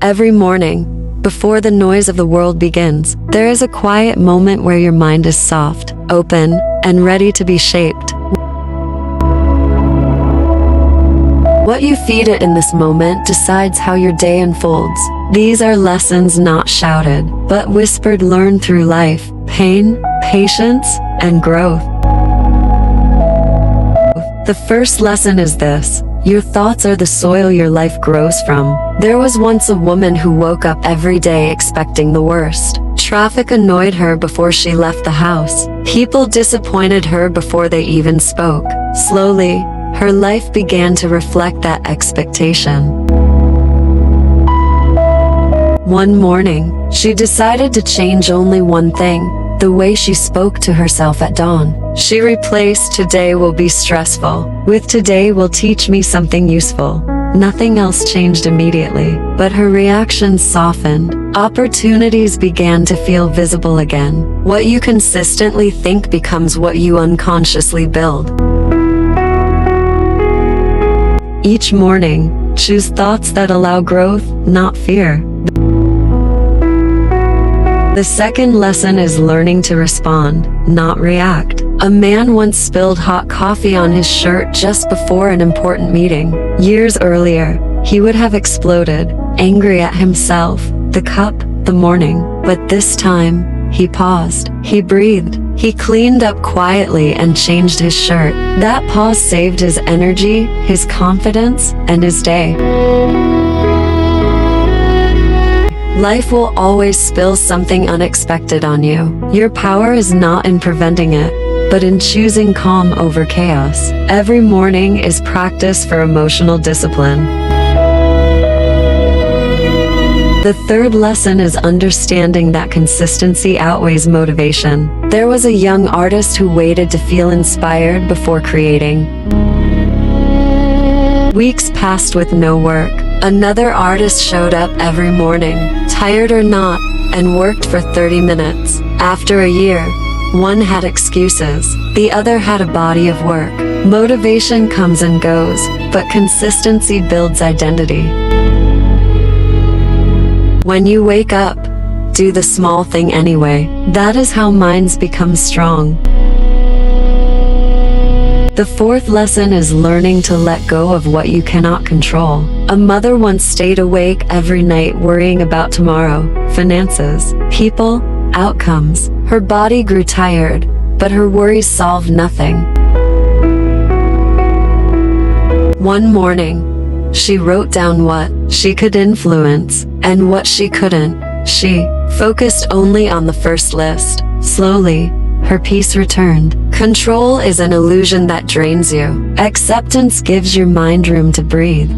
Every morning, before the noise of the world begins, there is a quiet moment where your mind is soft, open, and ready to be shaped. What you feed it in this moment decides how your day unfolds. These are lessons not shouted, but whispered, learned through life, pain, patience, and growth. The first lesson is this: your thoughts are the soil your life grows from. There was once a woman who woke up every day expecting the worst. Traffic annoyed her before she left the house. People disappointed her before they even spoke. Slowly, her life began to reflect that expectation. One morning, she decided to change only one thing: the way she spoke to herself at dawn. She replaced "today will be stressful" with "today will teach me something useful." Nothing else changed immediately, but her reactions softened. Opportunities began to feel visible again. What you consistently think becomes what you unconsciously build. Each morning, choose thoughts that allow growth, not fear. The second lesson is learning to respond, not react. A man once spilled hot coffee on his shirt just before an important meeting. Years earlier, he would have exploded, angry at himself, the cup, the morning. But this time, he paused. He breathed. He cleaned up quietly and changed his shirt. That pause saved his energy, his confidence, and his day. Life will always spill something unexpected on you. Your power is not in preventing it, but in choosing calm over chaos. Every morning is practice for emotional discipline. The third lesson is understanding that consistency outweighs motivation. There was a young artist who waited to feel inspired before creating. Weeks passed with no work. Another artist showed up every morning, tired or not, and worked for 30 minutes. After a year, one had excuses, the other had a body of work. Motivation comes and goes, but consistency builds identity. When you wake up, do the small thing anyway. That is how minds become strong. The fourth lesson is learning to let go of what you cannot control. A mother once stayed awake every night worrying about tomorrow, finances, people, outcomes. Her body grew tired, but her worries solved nothing. One morning, she wrote down what she could influence and what she couldn't. She focused only on the first list. Slowly, her peace returned. Control is an illusion that drains you. Acceptance gives your mind room to breathe.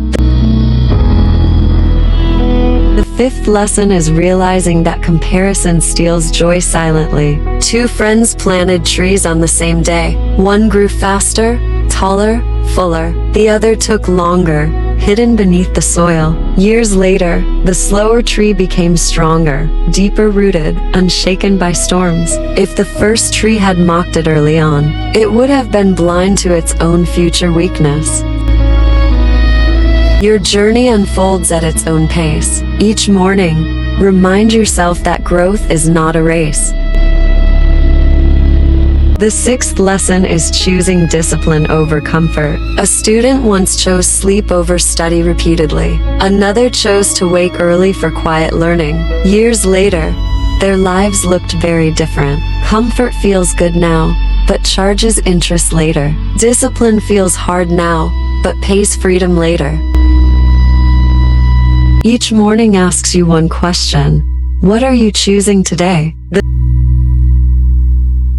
The fifth lesson is realizing that comparison steals joy silently. Two friends planted trees on the same day. One grew faster, taller, fuller. The other took longer, hidden beneath the soil. Years later, the slower tree became stronger, deeper rooted, unshaken by storms. If the first tree had mocked it early on, it would have been blind to its own future weakness. Your journey unfolds at its own pace. Each morning, remind yourself that growth is not a race. The sixth lesson is choosing discipline over comfort. A student once chose sleep over study repeatedly. Another chose to wake early for quiet learning. Years later, their lives looked very different. Comfort feels good now, but charges interest later. Discipline feels hard now, but pays freedom later. Each morning asks you one question: what are you choosing today?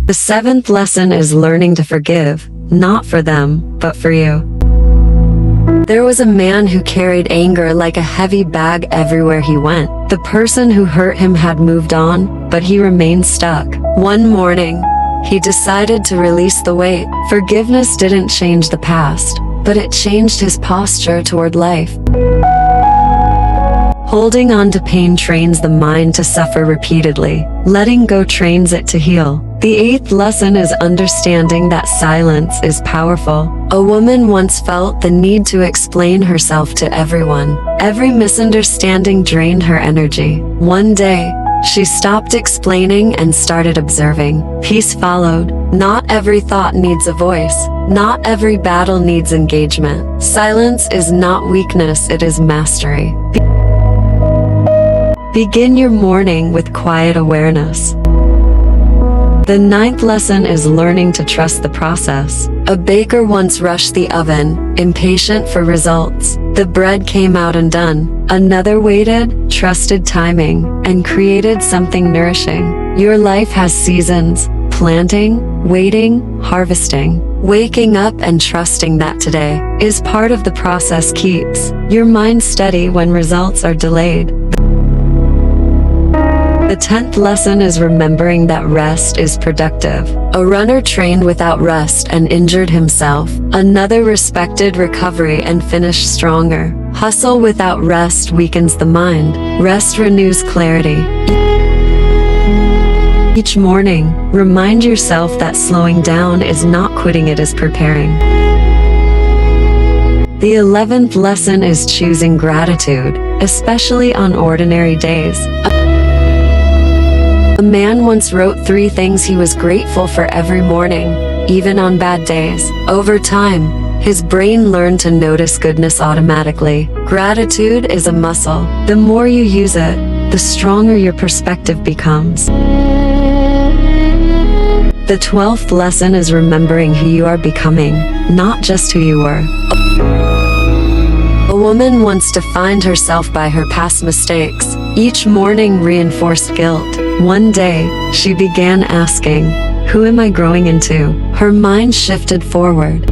The seventh lesson is learning to forgive, not for them, but for you. There was a man who carried anger like a heavy bag everywhere he went. The person who hurt him had moved on, but he remained stuck. One morning, he decided to release the weight. Forgiveness didn't change the past, but it changed his posture toward life. Holding on to pain trains the mind to suffer repeatedly. Letting go trains it to heal. The eighth lesson is understanding that silence is powerful. A woman once felt the need to explain herself to everyone. Every misunderstanding drained her energy. One day, she stopped explaining and started observing. Peace followed. Not every thought needs a voice. Not every battle needs engagement. Silence is not weakness, it is mastery. Begin your morning with quiet awareness. The ninth lesson is learning to trust the process. A baker once rushed the oven, impatient for results. The bread came out undone. Another waited, trusted timing, and created something nourishing. Your life has seasons: planting, waiting, harvesting. Waking up and trusting that today is part of the process keeps your mind steady when results are delayed. The 10th lesson is remembering that rest is productive. A runner trained without rest and injured himself. Another respected recovery and finished stronger. Hustle without rest weakens the mind. Rest renews clarity. Each morning, remind yourself that slowing down is not quitting, it is preparing. The 11th lesson is choosing gratitude, especially on ordinary days. A man once wrote 3 things he was grateful for every morning, even on bad days. Over time, his brain learned to notice goodness automatically. Gratitude is a muscle. The more you use it, the stronger your perspective becomes. The 12th lesson is remembering who you are becoming, not just who you were. A woman once defined herself by her past mistakes. Each morning reinforced guilt. One day, she began asking, "Who am I growing into?" Her mind shifted forward.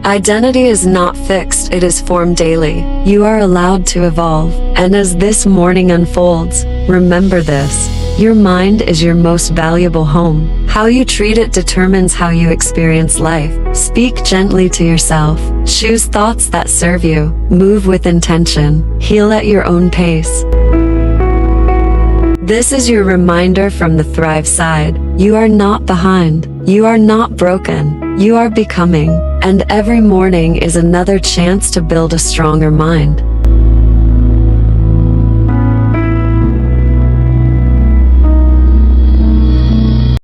Identity is not fixed, it is formed daily. You are allowed to evolve. And as this morning unfolds, remember this: your mind is your most valuable home. How you treat it determines how you experience life. Speak gently to yourself. Choose thoughts that serve you. Move with intention. Heal at your own pace. This is your reminder from the Thrive side. You are not behind. You are not broken. You are becoming. And every morning is another chance to build a stronger mind.